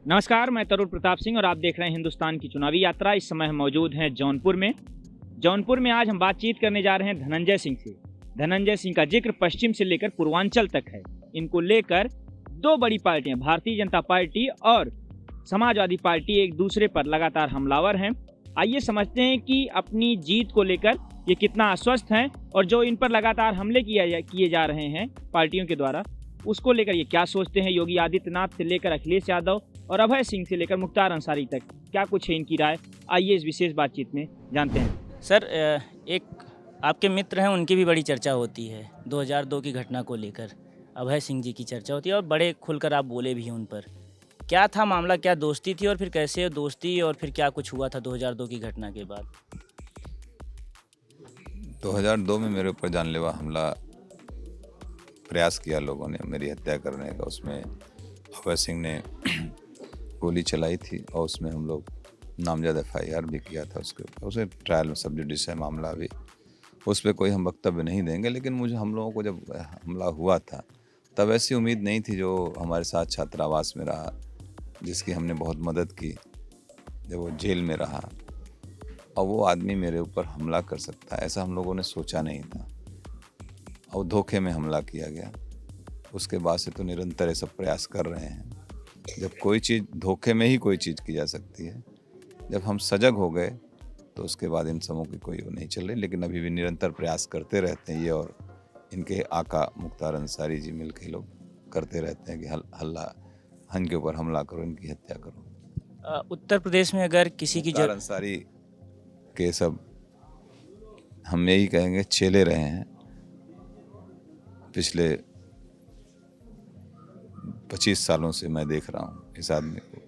नमस्कार, मैं तरुण प्रताप सिंह और आप देख रहे हैं हिंदुस्तान की चुनावी यात्रा। इस समय हम मौजूद हैं जौनपुर में। जौनपुर में आज हम बातचीत करने जा रहे हैं धनंजय सिंह से। धनंजय सिंह का जिक्र पश्चिम से लेकर पूर्वांचल तक है। इनको लेकर दो बड़ी पार्टियां, भारतीय जनता पार्टी और समाजवादी पार्टी, एक दूसरे पर लगातार हमलावर हैं। आइए समझते हैं कि अपनी जीत को लेकर ये कितना आश्वस्त हैं और जो इन पर लगातार हमले किए जा रहे हैं पार्टियों के द्वारा, उसको लेकर ये क्या सोचते हैं। योगी आदित्यनाथ से लेकर अखिलेश यादव और अभय सिंह से लेकर मुख्तार अंसारी तक क्या कुछ है इनकी राय, आइए इस विशेष बातचीत में जानते हैं। सर, एक आपके मित्र हैं, उनकी भी बड़ी चर्चा होती है 2002 की घटना को लेकर। अभय सिंह जी की चर्चा होती है और बड़े खुलकर आप बोले भी हैं उन पर। क्या था मामला, क्या दोस्ती थी और फिर कैसे दोस्ती और फिर क्या कुछ हुआ था 2002 की घटना के बाद? 2002 में मेरे ऊपर जानलेवा हमला प्रयास किया लोगों ने मेरी हत्या करने का। उसमें अभय सिंह ने गोली चलाई थी और उसमें हम लोग नामजद FIR भी किया था उसके ऊपर। उसे ट्रायल में सब जुडिस है मामला भी, उस पर कोई हम वक्तव्य नहीं देंगे। लेकिन मुझे हम लोगों को जब हमला हुआ था तब ऐसी उम्मीद नहीं थी जो हमारे साथ छात्रावास में रहा, जिसकी हमने बहुत मदद की, जब वो जेल में रहा और वो आदमी मेरे ऊपर हमला कर सकता है, ऐसा हम लोगों ने सोचा नहीं था। और धोखे में हमला किया गया। उसके बाद से तो निरंतर ये सब प्रयास कर रहे हैं। जब कोई चीज़ धोखे में ही कोई चीज़ की जा सकती है, जब हम सजग हो गए तो उसके बाद इन सबों की कोई वो नहीं चल रही। लेकिन अभी भी निरंतर प्रयास करते रहते हैं ये, और इनके आका मुख्तार अंसारी जी मिल के लोग करते रहते हैं कि हन के ऊपर हमला करो, इनकी हत्या करो। उत्तर प्रदेश में अगर किसी की मुख्तार अंसारी के सब हम यही कहेंगे चेले रहे हैं पिछले 25 सालों से। मैं देख रहा हूँ इस आदमी को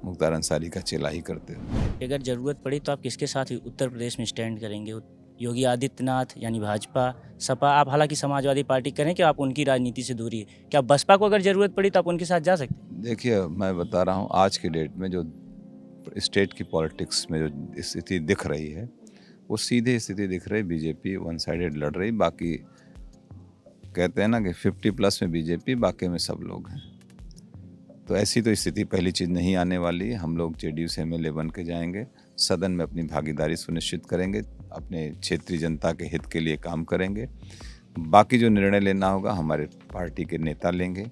मुख्तार अंसारी का चेला ही करते हुए। अगर ज़रूरत पड़ी तो आप किसके साथ उत्तर प्रदेश में स्टैंड करेंगे? योगी आदित्यनाथ यानी भाजपा, सपा? आप हालांकि समाजवादी पार्टी करें कि आप उनकी राजनीति से दूरी है, क्या बसपा को अगर ज़रूरत पड़ी तो आप उनके साथ जा सकते हैं? देखिए, मैं बता रहा हूँ आज की डेट में जो स्टेट की पॉलिटिक्स में जो स्थिति दिख रही है, वो सीधे स्थिति दिख रही। बीजेपी वन साइडेड लड़ रही, बाकी कहते हैं ना कि 50+ में बीजेपी, बाकी में सब लोग हैं। तो ऐसी तो स्थिति पहली चीज़ नहीं आने वाली है। हम लोग JDU से MLA बन के जाएंगे, सदन में अपनी भागीदारी सुनिश्चित करेंगे, अपने क्षेत्रीय जनता के हित के लिए काम करेंगे। बाकी जो निर्णय लेना होगा हमारे पार्टी के नेता लेंगे।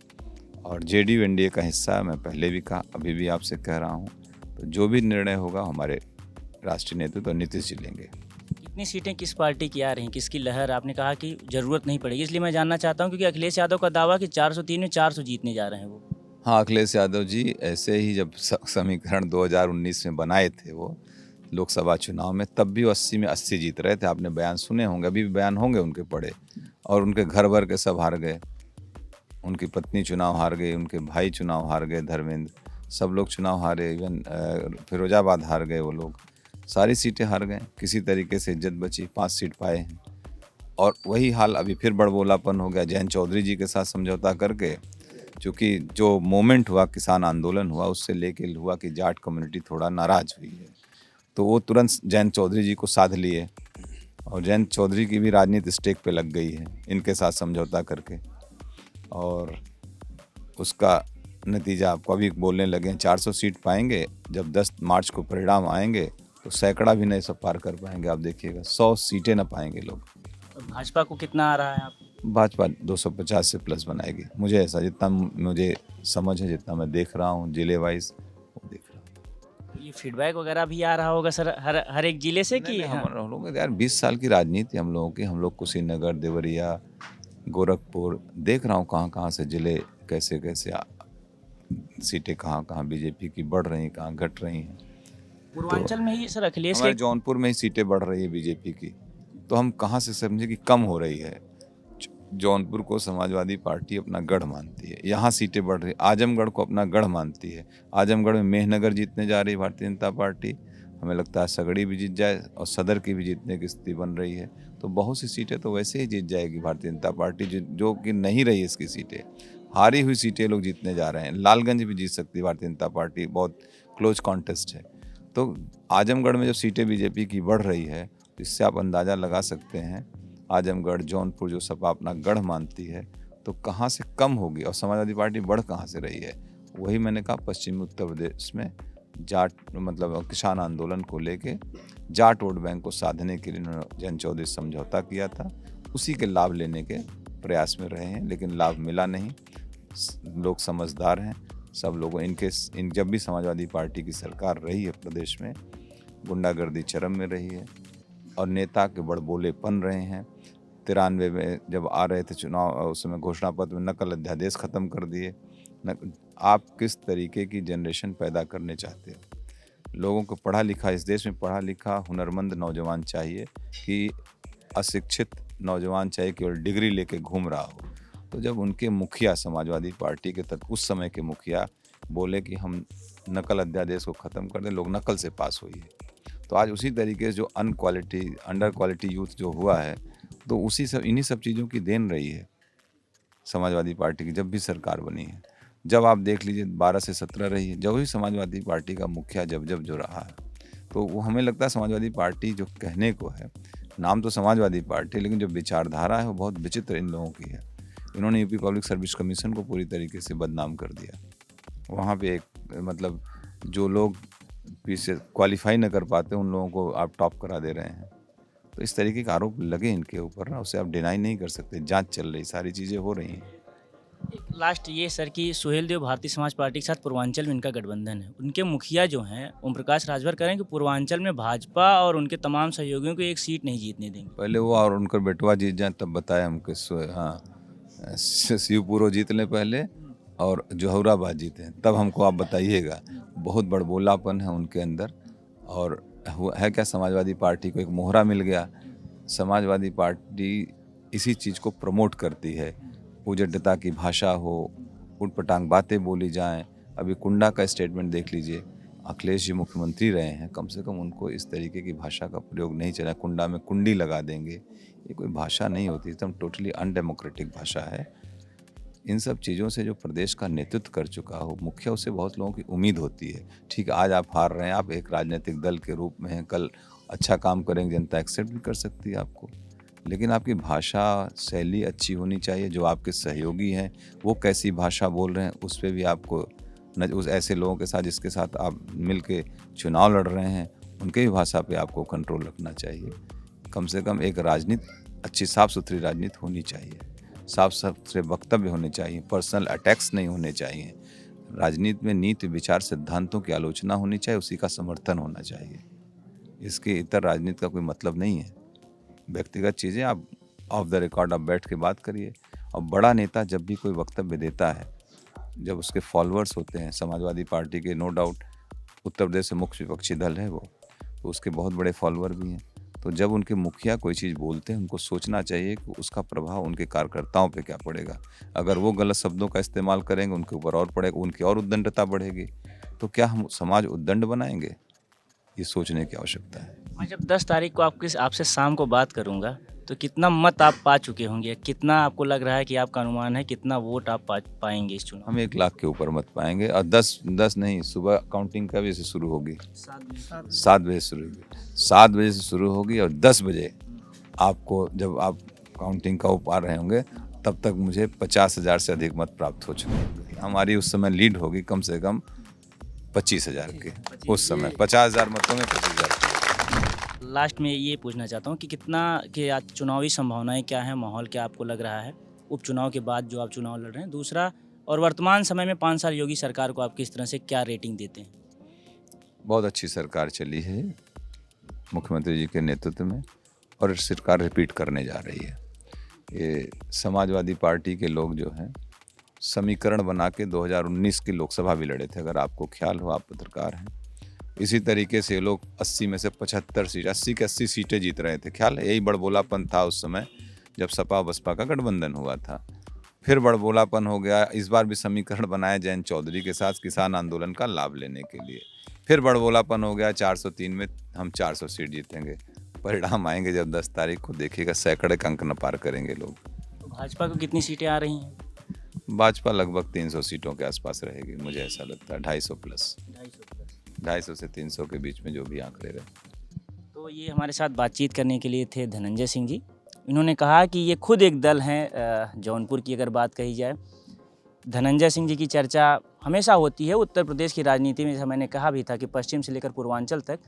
और JDU NDA का हिस्सा है, मैं पहले भी कहा, अभी भी आपसे कह रहा हूँ। तो जो भी निर्णय होगा हमारे राष्ट्रीय नेतृत्व नीतीश जी लेंगे। कितनी सीटें किस पार्टी की आ रही हैं, किसकी लहर? आपने कहा कि ज़रूरत नहीं पड़ेगी, इसलिए मैं जानना चाहता हूँ क्योंकि अखिलेश यादव का दावा कि 403 में 400 जीतने जा रहे हैं वो। हाँ, अखिलेश यादव जी ऐसे ही जब समीकरण 2019 में बनाए थे वो लोकसभा चुनाव में, तब भी 80 में 80 जीत रहे थे। आपने बयान सुने होंगे, अभी भी बयान होंगे उनके पढ़े। और उनके घर भर के सब हार गए, उनकी पत्नी चुनाव हार गई, उनके भाई चुनाव हार गए, धर्मेंद्र, सब लोग चुनाव हारे। इवन फिरोजाबाद हार गए वो लोग, सारी सीटें हार गए। किसी तरीके से इज्जत बची, 5 सीट पाए हैं। और वही हाल अभी फिर बड़बोलापन हो गया जयंत चौधरी जी के साथ समझौता करके। क्योंकि जो मोमेंट हुआ, किसान आंदोलन हुआ, उससे लेके हुआ कि जाट कम्युनिटी थोड़ा नाराज हुई है, तो वो तुरंत जयंत चौधरी जी को साध लिए। और जयंत चौधरी की भी राजनीति स्टेक पे लग गई है इनके साथ समझौता करके। और उसका नतीजा आपको अभी बोलने लगे हैं 400 सीट पाएंगे। जब 10 मार्च को परिणाम आएंगे तो सैकड़ा भी नहीं सब पार कर पाएंगे। आप देखिएगा 100 सीटें ना पाएंगे लोग। भाजपा को कितना आ रहा है? आप भाजपा 250 से प्लस बनाएगी, मुझे ऐसा, जितना मुझे समझ है, जितना मैं देख रहा हूँ जिले वाइज वो देख रहा हूँ। ये फीडबैक वगैरह भी आ रहा होगा सर हर एक जिले से कि हम लोग यार 20 साल की राजनीति हम लोगों की। हम लोग कुशीनगर, देवरिया, गोरखपुर देख रहा हूँ कहाँ कहाँ से जिले कैसे कैसे सीटें कहाँ बीजेपी की बढ़ रही, कहाँ घट रही हैं। पूर्वांचल में ही सर अखिलेश हमारे के जौनपुर में ही सीटें बढ़ रही है बीजेपी की, तो हम कहाँ से समझे कि कम हो रही है। जौनपुर को समाजवादी पार्टी अपना गढ़ मानती है, यहाँ सीटें बढ़ रही। आजमगढ़ को अपना गढ़ मानती है, आजमगढ़ में मेहनगर जीतने जा रही भारतीय जनता पार्टी। हमें लगता है सगड़ी भी जीत जाए और सदर की भी जीतने की स्थिति बन रही है। तो बहुत सी सीटें तो वैसे ही जीत जाएगी भारतीय जनता पार्टी, जो कि नहीं रही इसकी सीटें। हारी हुई सीटें लोग जीतने जा रहे हैं। लालगंज भी जीत सकती है भारतीय जनता पार्टी, बहुत क्लोज कॉन्टेस्ट है। तो आजमगढ़ में जो सीटें बीजेपी की बढ़ रही है, इससे आप अंदाज़ा लगा सकते हैं आजमगढ़, जौनपुर जो सपा अपना गढ़ मानती है, तो कहाँ से कम होगी और समाजवादी पार्टी बढ़ कहाँ से रही है। वही मैंने कहा, पश्चिमी उत्तर प्रदेश में जाट मतलब किसान आंदोलन को लेके जाट वोट बैंक को साधने के लिए उन्होंने जन चौधरी समझौता किया था, उसी के लाभ लेने के प्रयास में रहे हैं, लेकिन लाभ मिला नहीं। लोग समझदार हैं, सब लोगों जब भी समाजवादी पार्टी की सरकार रही है प्रदेश में, गुंडागर्दी चरम में रही है और नेता के बड़बोलेपन रहे हैं। 93 में जब आ रहे थे चुनाव, उस समय घोषणा पत्र में नकल अध्यादेश ख़त्म कर दिए। आप किस तरीके की जनरेशन पैदा करने चाहते हो? लोगों को पढ़ा लिखा, इस देश में पढ़ा लिखा हुनरमंद नौजवान चाहिए कि अशिक्षित नौजवान चाहिए केवल डिग्री लेके घूम रहा हो। तो जब उनके मुखिया समाजवादी पार्टी के उस समय के मुखिया बोले कि हम नकल अध्यादेश को ख़त्म कर दें, लोग नकल से पास हुई है। तो आज उसी तरीके से जो अंडर क्वालिटी यूथ जो हुआ है, तो इन्हीं सब चीज़ों की देन रही है समाजवादी पार्टी की जब भी सरकार बनी है। जब आप देख लीजिए 12 से 17 रही है, जब भी समाजवादी पार्टी का मुखिया जब जो रहा है, तो वो हमें लगता है समाजवादी पार्टी जो कहने को है, नाम तो समाजवादी पार्टी, लेकिन जो विचारधारा है वो बहुत विचित्र इन लोगों की है। इन्होंने यूपी पब्लिक सर्विस कमीशन को पूरी तरीके से बदनाम कर दिया। वहाँ पे एक मतलब जो लोग पीछे क्वालिफाई न कर पाते उन लोगों को आप टॉप करा दे रहे हैं। तो इस तरीके के आरोप लगे इनके ऊपर ना, उसे आप डिनाई नहीं कर सकते। जांच चल रही, सारी चीज़ें हो रही हैं। लास्ट ये सर कि सुहेल देव भारतीय समाज पार्टी के साथ पूर्वांचल में इनका गठबंधन है। उनके मुखिया जो हैं ओम प्रकाश राजभर करें कि पूर्वांचल में भाजपा और उनके तमाम सहयोगियों को एक सीट नहीं जीतने देंगे। पहले वो और उनका बेटवा जीत जाए तब बताए हमको। शिवपुरो जीत लें पहले और जौहराबाद जीते, तब हमको आप बताइएगा। बहुत बड़बोलापन है उनके अंदर। और है क्या, समाजवादी पार्टी को एक मोहरा मिल गया। समाजवादी पार्टी इसी चीज़ को प्रमोट करती है, उजड़ता की भाषा हो, उटपटांग बातें बोली जाएं। अभी कुंडा का स्टेटमेंट देख लीजिए, अखिलेश जी मुख्यमंत्री रहे हैं, कम से कम उनको इस तरीके की भाषा का प्रयोग नहीं चला। कुंडा में कुंडी लगा देंगे, ये कोई भाषा नहीं होती, एकदम टोटली अनडेमोक्रेटिक भाषा है। इन सब चीज़ों से जो प्रदेश का नेतृत्व कर चुका हो मुखिया, उससे बहुत लोगों की उम्मीद होती है। ठीक है, आज आप हार रहे हैं, आप एक राजनीतिक दल के रूप में हैं, कल अच्छा काम करेंगे, जनता एक्सेप्ट भी कर सकती है आपको, लेकिन आपकी भाषा शैली अच्छी होनी चाहिए। जो आपके सहयोगी हैं वो कैसी भाषा बोल रहे हैं, उस पर भी आपको उस ऐसे लोगों के साथ जिसके साथ आप मिल के चुनाव लड़ रहे हैं, उनके भी भाषा पे आपको कंट्रोल रखना चाहिए। कम से कम एक राजनीति अच्छी साफ़ सुथरी राजनीति होनी चाहिए, साफ सुथरे वक्तव्य होने चाहिए, पर्सनल अटैक्स नहीं होने चाहिए। राजनीति में नीति विचार सिद्धांतों की आलोचना होनी चाहिए, उसी का समर्थन होना चाहिए। इसके इतर राजनीति का कोई मतलब नहीं है। व्यक्तिगत चीज़ें आप ऑफ द रिकॉर्ड आप बैठ के बात करिए। और बड़ा नेता जब भी कोई वक्तव्य देता है, जब उसके फॉलोअर्स होते हैं, समाजवादी पार्टी के नो डाउट उत्तर प्रदेश से मुख्य विपक्षी दल है वो, तो उसके बहुत बड़े फॉलोअर भी हैं। तो जब उनके मुखिया कोई चीज़ बोलते हैं, उनको सोचना चाहिए कि उसका प्रभाव उनके कार्यकर्ताओं पे क्या पड़ेगा। अगर वो गलत शब्दों का इस्तेमाल करेंगे, उनके ऊपर और पड़ेगा, उनकी और उद्दंडता बढ़ेगी। तो क्या हम समाज उद्दंड बनाएंगे? ये सोचने की आवश्यकता है। मैं जब 10 तारीख को आपसे शाम को बात करूंगा, तो कितना मत आप पा चुके होंगे? कितना आपको लग रहा है कि आपका अनुमान है कितना वोट आप पाएंगे इस चुनाव? हम 1 लाख के ऊपर मत पाएंगे। और 10 नहीं, सुबह काउंटिंग का बजे से शुरू होगी, 7 बजे शुरू होगी, 7 बजे से शुरू होगी और 10 बजे आपको, जब आप काउंटिंग का पा रहे होंगे, तब तक मुझे 50,000 से अधिक मत प्राप्त हो चुके होंगे। हमारी उस समय लीड होगी कम से कम 25,000 के। उस समय 50,000 मतों में 25,000। लास्ट में ये पूछना चाहता हूँ कि कितना कि आज चुनावी संभावनाएं क्या हैं, माहौल क्या आपको लग रहा है उपचुनाव के बाद जो आप चुनाव लड़ रहे हैं? दूसरा, और वर्तमान समय में 5 साल योगी सरकार को आप किस तरह से क्या रेटिंग देते हैं? बहुत अच्छी सरकार चली है मुख्यमंत्री जी के नेतृत्व में, और सरकार रिपीट करने जा रही है। ये समाजवादी पार्टी के लोग जो हैं समीकरण बना के 2019 की लोकसभा भी लड़े थे, अगर आपको ख्याल हो, आप पत्रकार हैं। इसी तरीके से लोग 80 में से 75 सीट, 80 की 80 सीटें जीत रहे थे। ख्याल है, यही बड़बोलापन था उस समय जब सपा बसपा का गठबंधन हुआ था। फिर बड़बोलापन हो गया, इस बार भी समीकरण बनाया जयंत चौधरी के साथ किसान आंदोलन का लाभ लेने के लिए। फिर बड़बोलापन हो गया, 403 में हम 400 सीट जीतेंगे। परिणाम आएंगे जब 10 तारीख को, देखिएगा सैकड़े अंक न पार करेंगे लोग। तो भाजपा को कितनी सीटें आ रही हैं? भाजपा लगभग 300 सीटों के आसपास रहेगी, मुझे ऐसा लगता है। 250 प्लस, 250 से 300 के बीच में जो भी आंकड़े रहे। तो ये हमारे साथ बातचीत करने के लिए थे धनंजय सिंह जी। इन्होंने कहा कि ये खुद एक दल हैं। जौनपुर की अगर बात कही जाए, धनंजय सिंह जी की चर्चा हमेशा होती है उत्तर प्रदेश की राजनीति में। जैसा मैंने कहा भी था कि पश्चिम से लेकर पूर्वांचल तक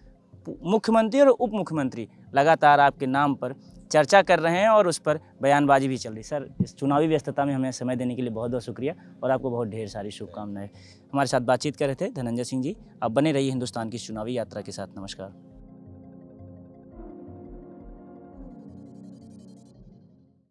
मुख्यमंत्री और उप मुख्यमंत्री लगातार आपके नाम पर चर्चा कर रहे हैं और उस पर बयानबाजी भी चल रही है। सर, इस चुनावी व्यस्तता में हमें समय देने के लिए बहुत बहुत शुक्रिया और आपको बहुत ढेर सारी शुभकामनाएं। हमारे साथ बातचीत कर रहे थे धनंजय सिंह जी। आप बने रहिए हिंदुस्तान की चुनावी यात्रा के साथ। नमस्कार।